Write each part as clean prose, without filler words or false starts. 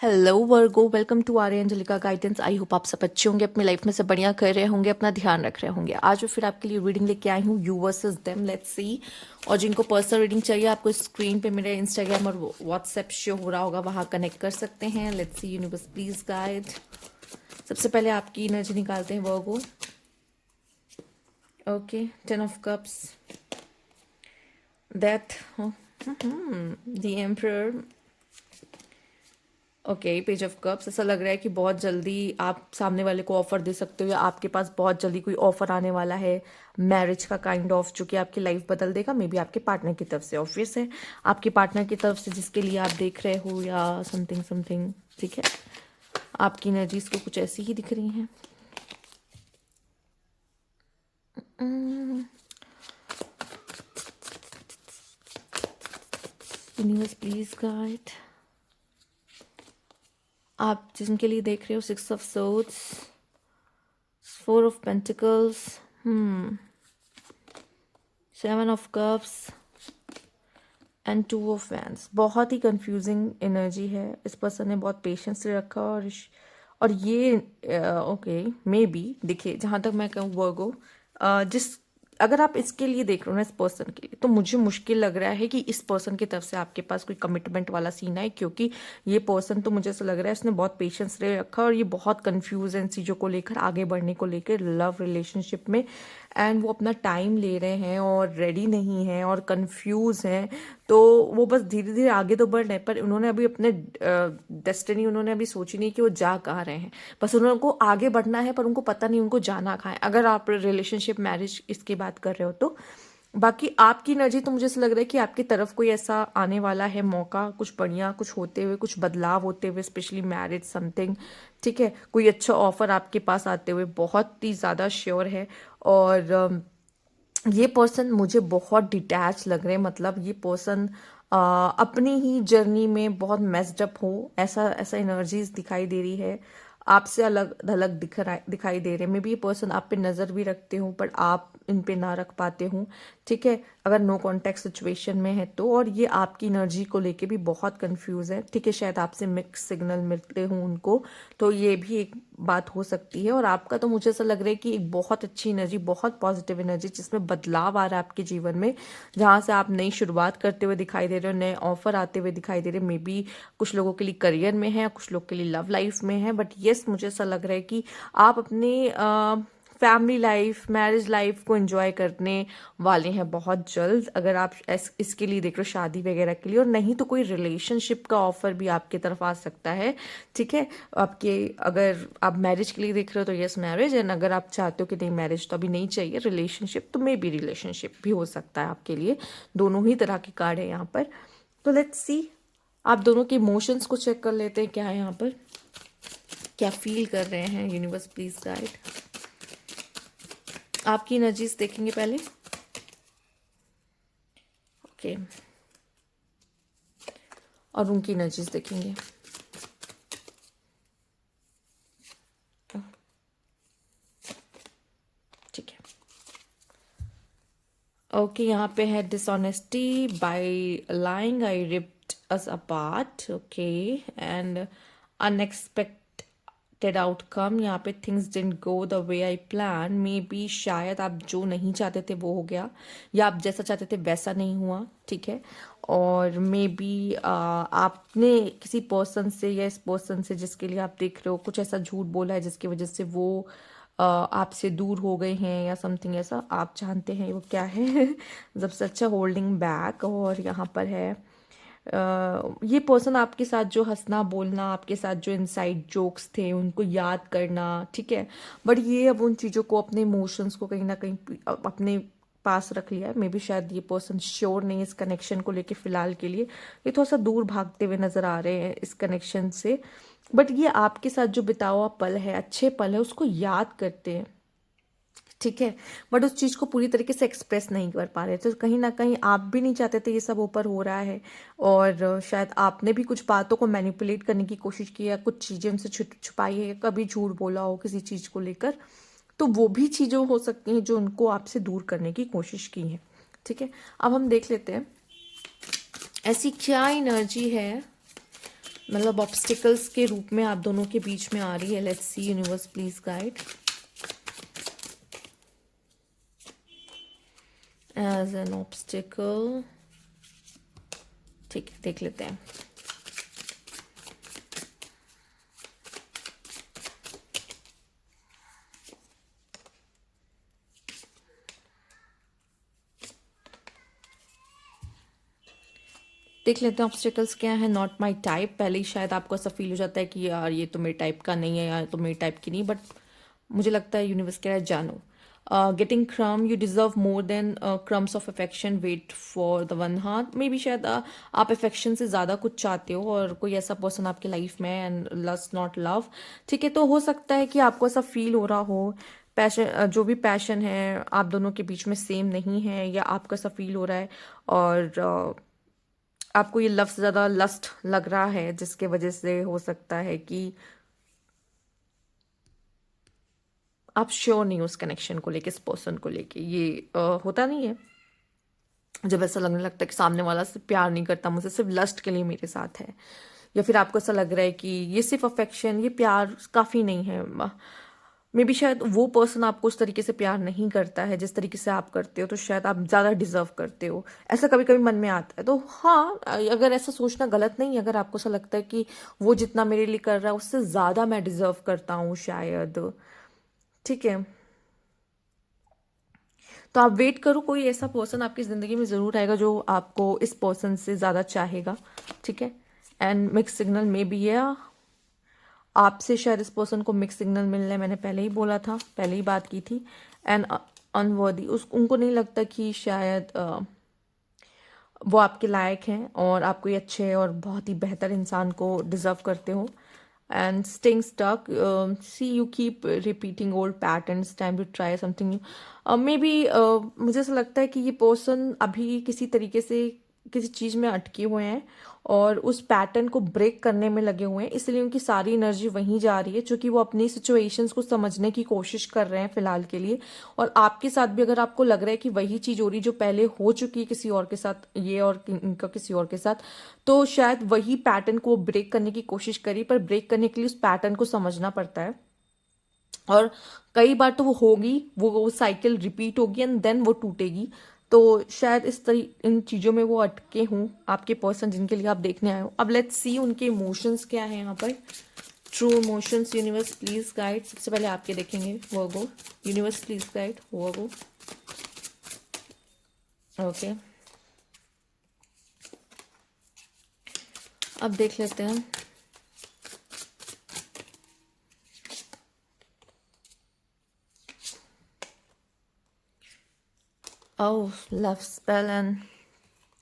Hello Virgo, welcome to Arya Anjalika guidance. I hope आप सब अच्छे होंगे, अपनी लाइफ में सब बढ़िया कर रहे होंगे, अपना ध्यान रख रहे होंगे। आज मैं फिर आपके लिए रीडिंग लेके आई हूँ, you versus them, let's see. और जिनको पर्सनल रीडिंग चाहिए, आपको स्क्रीन पे मेरे इंस्टाग्राम और व्हाट्सएप शो हो रहा होगा, वहाँ कनेक्ट कर सकते हैं। Let's see universe please guide. सबसे पहले आपकी एनर्जी निकालते हैं Virgo. Okay, 10 of Cups, death, the emperor. Okay, page of cups. ऐसा लग रहा है कि बहुत जल्दी आप सामने वाले को ऑफर दे सकते हो, या आपके पास बहुत जल्दी कोई ऑफर आने वाला है मैरिज का, काइंड ऑफ, जो कि आपकी लाइफ बदल देगा। मे बी आपके पार्टनर की तरफ से, ऑब्वियस है आपके पार्टनर की तरफ से जिसके लिए आप देख रहे हो, या समथिंग समथिंग। ठीक है, आपकी एनर्जीज को कुछ ऐसी ही दिख रही हैं। Universe please guide. आप जिनके लिए देख रहे हो, 6 of Swords, 4 of Pentacles, 7 of Cups and 2 of Wands। बहुत ही कंफ्यूजिंग एनर्जी है। इस पर्सन ने बहुत पेशेंस से रखा, और ये ओके, मे बी, देखिए जहाँ तक मैं कहूँ वर्गो, जिस अगर आप इसके लिए देख रहे हो ना, इस पर्सन के लिए, तो मुझे मुश्किल लग रहा है कि इस पर्सन की तरफ से आपके पास कोई कमिटमेंट वाला सीन है, क्योंकि ये पर्सन तो मुझे ऐसा लग रहा है इसने बहुत पेशेंस से रखा, और ये बहुत कंफ्यूज है इन चीज़ों को लेकर, आगे बढ़ने को लेकर लव रिलेशनशिप में। एंड वो अपना टाइम ले रहे हैं और रेडी नहीं है और कंफ्यूज हैं। तो वो बस धीरे धीरे आगे तो बढ़ रहे हैं, पर उन्होंने अभी अपने डेस्टिनी उन्होंने अभी सोची नहीं कि वो जा कहाँ रहे हैं। बस उनको आगे बढ़ना है, पर उनको पता नहीं उनको जाना कहाँ है, अगर आप रिलेशनशिप मैरिज इसकी बात कर रहे हो तो। बाकी आपकी एनर्जी तो मुझे ऐसा लग रहा है कि आपकी तरफ कोई ऐसा आने वाला है मौका, कुछ बढ़िया, कुछ होते हुए, कुछ बदलाव होते हुए, स्पेशली मैरिज समथिंग। ठीक है, कोई अच्छा ऑफर आपके पास आते हुए, बहुत ही ज़्यादा श्योर है। और ये पर्सन मुझे बहुत डिटैच लग रहे हैं, मतलब ये पर्सन अपनी ही जर्नी में बहुत मेस्ड अप हो, ऐसा ऐसा एनर्जीज दिखाई दे रही है। आपसे अलग अलग दिखाई दे रहे हैं। मे बी ये पर्सन आप पे नज़र भी रखते हो, पर आप इन पे ना रख पाते हो। ठीक है, अगर नो कॉन्टेक्ट सिचुएशन में है तो। और ये आपकी एनर्जी को लेके भी बहुत कंफ्यूज है। ठीक है, शायद आपसे मिक्स सिग्नल मिलते हों उनको, तो ये भी एक बात हो सकती है। और आपका तो मुझे ऐसा लग रहा है कि एक बहुत अच्छी एनर्जी, बहुत पॉजिटिव एनर्जी, जिसमें बदलाव आ रहा है आपके जीवन में, जहाँ से आप नई शुरुआत करते हुए दिखाई दे रहे हो, नए ऑफर आते हुए दिखाई दे रहे हैं। मे बी कुछ लोगों के लिए करियर में है, कुछ लोग के लिए लव लाइफ में है, बट येस, मुझे ऐसा लग रहा है कि आप अपने फैमिली लाइफ, मैरिज लाइफ को एंजॉय करने वाले हैं बहुत जल्द, अगर आप इसके लिए देख रहे हो, शादी वगैरह के लिए। और नहीं तो कोई रिलेशनशिप का ऑफर भी आपकी तरफ आ सकता है। ठीक है, आपके, अगर आप मैरिज के लिए देख रहे हो तो यस मैरिज, एंड अगर आप चाहते हो कि नहीं मैरिज तो अभी नहीं चाहिए, रिलेशनशिप, तो मे बी रिलेशनशिप भी हो सकता है आपके लिए। दोनों ही तरह की कार्ड है यहाँ पर। तो लेट्स सी, आप दोनों के इमोशंस को चेक कर लेते हैं, क्या है यहाँ पर, क्या फील कर रहे हैं। Universe please guide. आपकी एनर्जीज देखेंगे पहले। ओके, और उनकी एनर्जीज देखेंगे। ठीक है, ओके, यहाँ पे है dishonesty, bye lying I ripped us apart. Okay, and unexpected outcome. यहाँ पे things didn't go the way I plan. May be शायद आप जो नहीं चाहते थे वो हो गया, या आप जैसा चाहते थे वैसा नहीं हुआ। ठीक है, और मे बी आपने किसी पर्सन से, या इस पर्सन से जिसके लिए आप देख रहे हो, कुछ ऐसा झूठ बोला है जिसकी वजह से वो आपसे दूर हो गए हैं, या समथिंग ऐसा। आप जानते हैं वो क्या है। सबसे अच्छा होल्डिंग बैक। और यहाँ पर है ये पर्सन आपके साथ जो हंसना बोलना, आपके साथ जो इनसाइड जोक्स थे उनको याद करना। ठीक है, बट ये अब उन चीज़ों को, अपने इमोशंस को कहीं ना कहीं अपने पास रख लिया है। मे बी शायद ये पर्सन श्योर नहीं इस कनेक्शन को लेके फिलहाल के लिए, ये थोड़ा सा दूर भागते हुए नजर आ रहे हैं इस कनेक्शन से। बट ये आपके साथ जो बिता हुआ पल है, अच्छे पल है, उसको याद करते हैं। ठीक है, बट उस चीज़ को पूरी तरीके से एक्सप्रेस नहीं कर पा रहे, तो कहीं ना कहीं आप भी नहीं चाहते थे ये सब ऊपर हो रहा है। और शायद आपने भी कुछ बातों को मैनिपुलेट करने की कोशिश की है, कुछ चीज़ें उनसे छुपाई है, कभी झूठ बोला हो किसी चीज़ को लेकर। तो वो भी चीज़ें हो सकती हैं जो उनको आपसे दूर करने की कोशिश की है। ठीक है, अब हम देख लेते हैं ऐसी क्या एनर्जी है मतलब ऑब्स्टिकल्स के रूप में आप दोनों के बीच में आ रही है। Let's see universe please guide as an obstacle. ठीक है, देख लेते हैं। देख लेते हैं ऑब्स्टिकल्स क्या है। Not my type. पहले ही शायद आपको ऐसा फील हो जाता है कि यार ये तो मेरे टाइप का नहीं है, यार तो मेरे टाइप की नहीं, बट मुझे लगता है यूनिवर्स कह रहा है जानो। Getting crumbs, you deserve more than crumbs of affection, wait for the one. हाँ मे बी शायद आप अफेक्शन से ज़्यादा कुछ चाहते हो और कोई ऐसा पर्सन आपकी लाइफ में एंड लस्ट नॉट लव। ठीक है, तो हो सकता है कि आपको ऐसा फील हो रहा हो। पैशन, जो भी पैशन है आप दोनों के बीच में सेम नहीं है, या आपको ऐसा फील हो रहा है और आपको ये लफ्ज़ ज़्यादा लस्ट लग रहा है, जिसके वजह से हो सकता है कि आप श्योर नहीं हो उस कनेक्शन को लेके, इस पर्सन को लेके। ये होता नहीं है जब ऐसा लगने लगता है कि सामने वाला सिर्फ प्यार नहीं करता मुझसे, सिर्फ लस्ट के लिए मेरे साथ है, या फिर आपको ऐसा लग रहा है कि ये सिर्फ अफेक्शन, ये प्यार काफ़ी नहीं है। मे बी शायद वो पर्सन आपको उस तरीके से प्यार नहीं करता है जिस तरीके से आप करते हो, तो शायद आप ज़्यादा डिजर्व करते हो, ऐसा कभी कभी मन में आता है। तो हाँ, अगर ऐसा सोचना गलत नहीं है, अगर आपको ऐसा लगता है कि वो जितना मेरे लिए कर रहा है उससे ज़्यादा मैं डिजर्व करता हूँ शायद। ठीक है, तो आप वेट करो, कोई ऐसा पर्सन आपकी ज़िंदगी में ज़रूर आएगा जो आपको इस पर्सन से ज़्यादा चाहेगा। ठीक है, एंड मिक्स सिग्नल में भी है आपसे, शायद इस पर्सन को मिक्स सिग्नल मिलने, मैंने पहले ही बोला था, पहले ही बात की थी। एंड अनवर्दी, उस उनको नहीं लगता कि शायद वो आपके लायक हैं और आप कोई अच्छे और बहुत ही बेहतर इंसान को डिजर्व करते हो। And sting stuck, see you keep repeating old patterns, time to try something new. Maybe मुझे ऐसा लगता है कि ये पर्सन अभी किसी तरीके से किसी चीज़ में अटके हुए हैं और उस पैटर्न को ब्रेक करने में लगे हुए हैं, इसलिए उनकी सारी एनर्जी वहीं जा रही है, क्योंकि वो अपनी सिचुएशंस को समझने की कोशिश कर रहे हैं फिलहाल के लिए। और आपके साथ भी अगर आपको लग रहा है कि वही चीज़ हो रही जो पहले हो चुकी है किसी और के साथ, ये और इनका किसी और के साथ, तो शायद वही पैटर्न को ब्रेक करने की कोशिश करी, पर ब्रेक करने के लिए उस पैटर्न को समझना पड़ता है। और कई बार तो वो होगी, वो साइकिल रिपीट होगी एंड देन वो टूटेगी। तो शायद इन चीज़ों में वो अटके हूँ, आपके पर्सन जिनके लिए आप देखने आए हो। अब लेट्स सी उनके इमोशंस क्या है यहाँ पर। True emotions, universe please guide. सबसे पहले आपके देखेंगे Virgo, universe please guide Virgo. Okay, अब देख लेते हैं। ओह, लव स्पेल एंड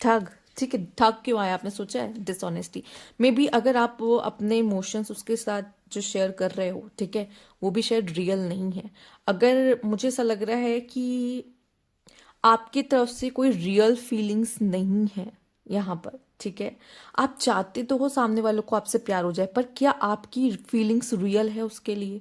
ठग। ठीक है, ठग क्यों आया आपने सोचा है? डिसऑनेस्टी। मे बी अगर आप वो अपने इमोशंस उसके साथ जो शेयर कर रहे हो, ठीक है, वो भी शायद रियल नहीं है। अगर मुझे ऐसा लग रहा है कि आपकी तरफ से कोई रियल फीलिंग्स नहीं है यहाँ पर। ठीक है, आप चाहते तो हो सामने वालों को आपसे प्यार हो जाए, पर क्या आपकी फीलिंग्स रियल है उसके लिए?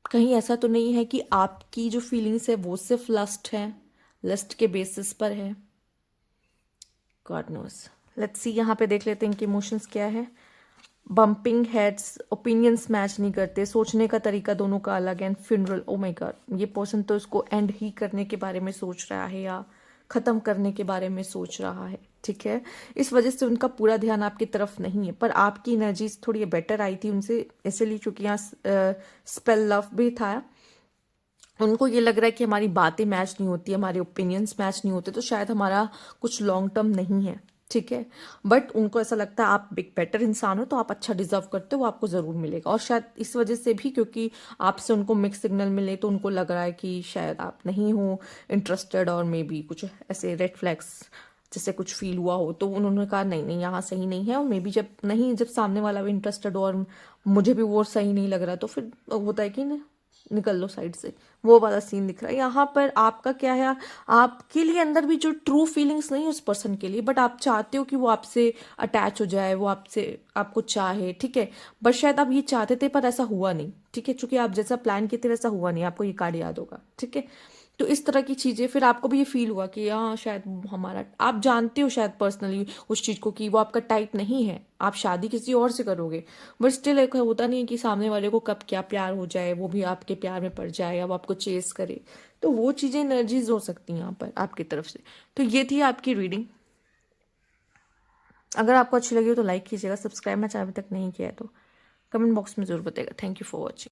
कहीं ऐसा तो नहीं है कि आपकी जो फीलिंग्स है वो सिर्फ लस्ट है, लस्ट के बेसिस पर है? God knows. लेट्स सी, यहाँ पे देख लेते हैं इनके इमोशंस क्या है। बम्पिंग हेड्स, ओपिनियंस मैच नहीं करते, सोचने का तरीका दोनों का अलग है। फ्यूनरल, ओ माय गॉड, ये पर्सन तो इसको एंड ही करने के बारे में सोच रहा है या ख़त्म करने के बारे में सोच रहा है। ठीक है, इस वजह से उनका पूरा ध्यान आपकी तरफ नहीं है, पर आपकी एनर्जीज थोड़ी बेटर आई थी उनसे, इसलिए क्योंकि यहाँ स्पेल लव भी था। उनको ये लग रहा है कि हमारी बातें मैच नहीं होती, हमारे ओपिनियंस मैच नहीं होते, तो शायद हमारा कुछ लॉन्ग टर्म नहीं है। ठीक है, बट उनको ऐसा लगता है आप एक बेटर इंसान हो, तो आप अच्छा डिजर्व करते हो, वो आपको ज़रूर मिलेगा। और शायद इस वजह से भी, क्योंकि आपसे उनको मिक्स सिग्नल मिले, तो उनको लग रहा है कि शायद आप नहीं हो इंटरेस्टेड, और मे बी कुछ ऐसे रेड फ्लैग्स जैसे कुछ फील हुआ हो, तो उन्होंने कहा नहीं नहीं यहाँ सही नहीं है। और मे बी जब सामने वाला भी इंटरेस्टेड हो और मुझे भी वो सही नहीं लग रहा, तो फिर होता है कि निकल लो साइड से, वो वाला सीन दिख रहा है यहाँ पर। आपका क्या है, आपके लिए अंदर भी जो ट्रू फीलिंग्स नहीं है उस पर्सन के लिए, बट आप चाहते हो कि वो आपसे अटैच हो जाए, वो आपसे आपको चाहे। ठीक है, बट शायद आप ये चाहते थे पर ऐसा हुआ नहीं। ठीक है, चूंकि आप जैसा प्लान किए थे वैसा हुआ नहीं, आपको ये कार्ड याद होगा। ठीक है, तो इस तरह की चीज़ें फिर आपको भी ये फील हुआ कि हाँ शायद हमारा, आप जानते हो शायद पर्सनली उस चीज़ को कि वो आपका टाइप नहीं है, आप शादी किसी और से करोगे, बट स्टिल एक होता नहीं है कि सामने वाले को कब क्या प्यार हो जाए, वो भी आपके प्यार में पड़ जाए, अब आपको चेस करे। तो वो चीज़ें एनर्जीज हो सकती हैं यहाँ पर आपकी तरफ से। तो ये थी आपकी रीडिंग। अगर आपको अच्छी लगी हो तो लाइक कीजिएगा, सब्सक्राइब मेरा चैनल अभी तक नहीं किया है तो कमेंट बॉक्स में जरूर बताइएगा। Thank you for watching.